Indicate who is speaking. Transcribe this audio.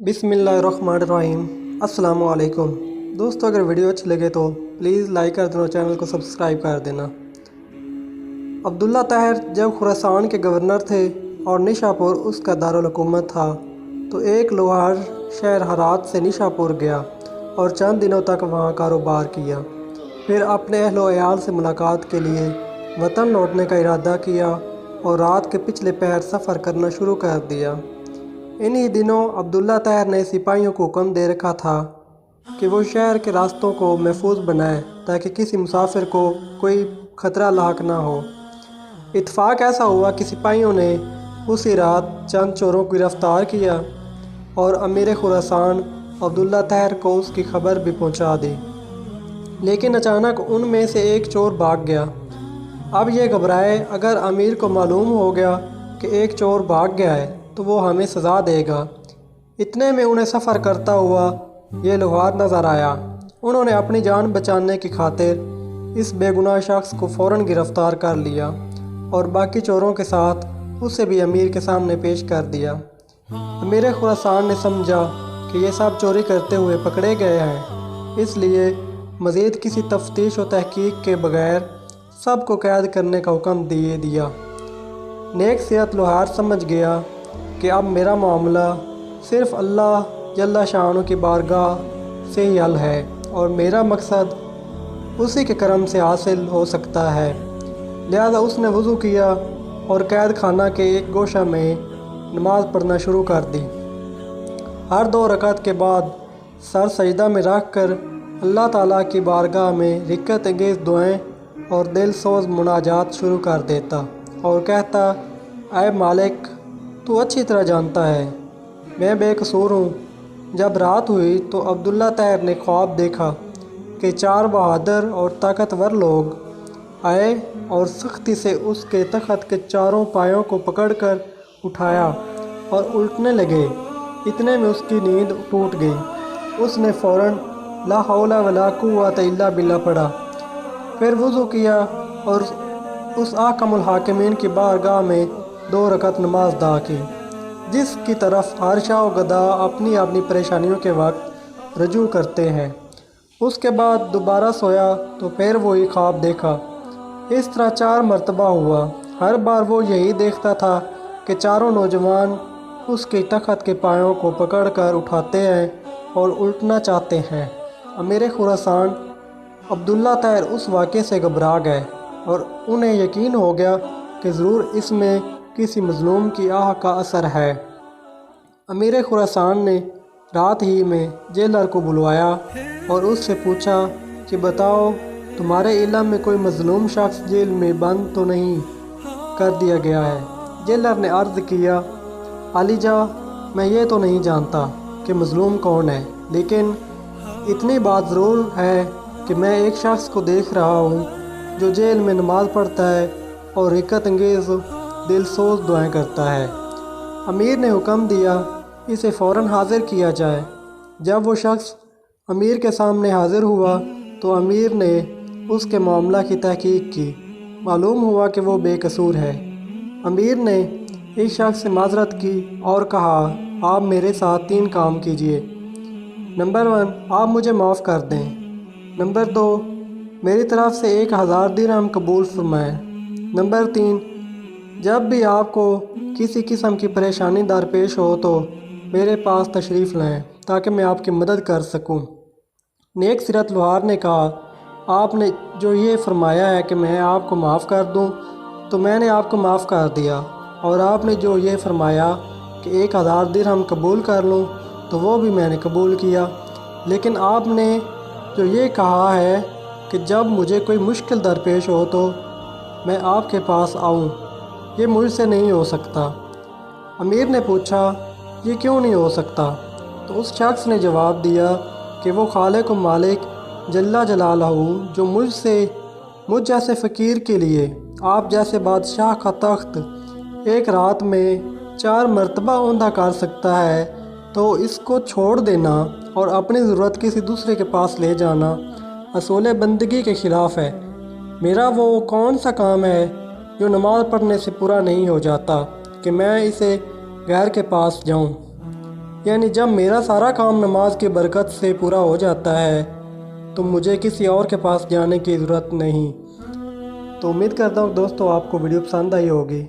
Speaker 1: बिस्मिल्लाहिर्रहमानिर्रहीम। अस्सलामु अलैकुम दोस्तों, अगर वीडियो अच्छी लगे तो प्लीज़ लाइक कर देना, चैनल को सब्सक्राइब कर देना। अब्दुल्ला ताहिर जब खुरासान के गवर्नर थे और निशापुर उसका दारुल हुकूमत था, तो एक लोहार शहर हरात से निशापुर गया और चंद दिनों तक वहाँ कारोबार किया। फिर अपने अहलो अयाल से मुलाकात के लिए वतन लौटने का इरादा किया और रात के पिछले पहर सफ़र करना शुरू कर दिया। इन्हीं दिनों अब्दुल्ला ताहिर ने सिपाहियों को हुक्म दे रखा था कि वो शहर के रास्तों को महफूज बनाए ताकि किसी मुसाफिर को कोई ख़तरा लाक ना हो। इत्तेफाक ऐसा हुआ कि सिपाहियों ने उसी रात चंद चोरों को गिरफ़्तार किया और अमीर खुरासान अब्दुल्ला ताहिर को उसकी खबर भी पहुंचा दी। लेकिन अचानक उनमें से एक चोर भाग गया। अब ये घबराए, अगर अमीर को मालूम हो गया कि एक चोर भाग गया है तो वो हमें सज़ा देगा। इतने में उन्हें सफ़र करता हुआ ये लोहार नज़र आया। उन्होंने अपनी जान बचाने की खातिर इस बेगुनाह शख्स को फ़ौरन गिरफ़्तार कर लिया और बाकी चोरों के साथ उसे भी अमीर के सामने पेश कर दिया। अमीर खुरासान ने समझा कि ये सब चोरी करते हुए पकड़े गए हैं, इसलिए मज़ीद किसी तफ्तीश और तहकीक के बगैर सबको कैद करने का हुक्म दिया। नेक सियत लोहार समझ गया कि अब मेरा मामला सिर्फ़ अल्लाह जल्ला शान की बारगाह से ही हल है और मेरा मकसद उसी के करम से हासिल हो सकता है। लिहाजा उसने वज़ू किया और कैद खाना के एक गोशा में नमाज़ पढ़ना शुरू कर दी। हर 2 रकात के बाद सर सजदा में रख कर अल्लाह ताला की बारगाह में रिक्कत अंगेज़ दुआएं और दिल सोज मुनाजात शुरू कर देता और कहता, ऐ मालिक, तू अच्छी तरह जानता है मैं बेकसूर हूँ। जब रात हुई तो अब्दुल्ला ताहिर ने ख्वाब देखा कि 4 बहादुर और ताकतवर लोग आए और सख्ती से उसके तख्त के चारों पायों को पकड़कर उठाया और उल्टने लगे। इतने में उसकी नींद टूट गई। उसने फ़ौरन ला हौला वला कुव्वता इल्ला बिल्लाह पढ़ा, फिर वज़ू किया और उस आकमुल हाकिमीन की बारगाह में 2 रकात नमाज अदा की, जिसकी तरफ हर शाह गदा अपनी अपनी परेशानियों के वक्त रजू करते हैं। उसके बाद दोबारा सोया तो फिर वही ख्वाब देखा। इस तरह 4 मरतबा हुआ। हर बार वो यही देखता था कि चारों नौजवान उसके तख्त के पायों को पकड़कर उठाते हैं और उल्टना चाहते हैं। अमीर खुरासान अब्दुल्ला ताहिर उस वाक़े से घबरा गए और उन्हें यकीन हो गया कि ज़रूर इसमें किसी मज़लूम की आह का असर है। अमीर खुरासान ने रात ही में जेलर को बुलवाया और उससे पूछा कि बताओ, तुम्हारे इल्म में कोई मज़लूम शख्स जेल में बंद तो नहीं कर दिया गया है? जेलर ने अर्ज़ किया, आलिजा, मैं ये तो नहीं जानता कि मज़लूम कौन है, लेकिन इतनी बात ज़रूर है कि मैं एक शख्स को देख रहा हूँ जो जेल में नमाज़ पढ़ता है और रिक्कत अंगेज़ दिल सोज दुआएं करता है। अमीर ने हुक्म दिया, इसे फ़ौरन हाज़िर किया जाए। जब वो शख्स अमीर के सामने हाज़िर हुआ तो अमीर ने उसके मामला की तहकीक की। मालूम हुआ कि वो बेकसूर है। अमीर ने इस शख्स से माज़रत की और कहा, आप मेरे साथ 3 काम कीजिए। नंबर 1, आप मुझे माफ़ कर दें। नंबर 2, मेरी तरफ़ से 1000 दिरहम कबूल फरमाएँ। नंबर 3, जब भी आपको किसी किस्म की परेशानी दरपेश हो तो मेरे पास तशरीफ़ लाएं ताकि मैं आपकी मदद कर सकूं। नेक सिरत लोहार ने कहा, आपने जो ये फरमाया है कि मैं आपको माफ़ कर दूं, तो मैंने आपको माफ़ कर दिया, और आपने जो ये फरमाया कि 1000 दिरहम कबूल कर लूं, तो वो भी मैंने कबूल किया। लेकिन आपने जो ये कहा है कि जब मुझे कोई मुश्किल दरपेश हो तो मैं आपके पास आऊँ, ये मुझसे नहीं हो सकता। अमीर ने पूछा, ये क्यों नहीं हो सकता? तो उस शख्स ने जवाब दिया कि वो खालिक व मालिक जल्ला जलालहू जो मुझ जैसे फ़कीर के लिए आप जैसे बादशाह का तख्त एक रात में 4 मरतबा औंधा कर सकता है, तो इसको छोड़ देना और अपनी ज़रूरत किसी दूसरे के पास ले जाना असूल बंदगी के ख़िलाफ़ है। मेरा वो कौन सा काम है जो नमाज़ पढ़ने से पूरा नहीं हो जाता कि मैं इसे गैर के पास जाऊं? یعنی جب میرا سارا کام نماز کی برکت سے پورا ہو جاتا ہے تو مجھے کسی اور کے پاس جانے کی ضرورت نہیں۔ تو امید کرتا ہوں دوستو آپ کو ویڈیو پسند آئی ہوگی۔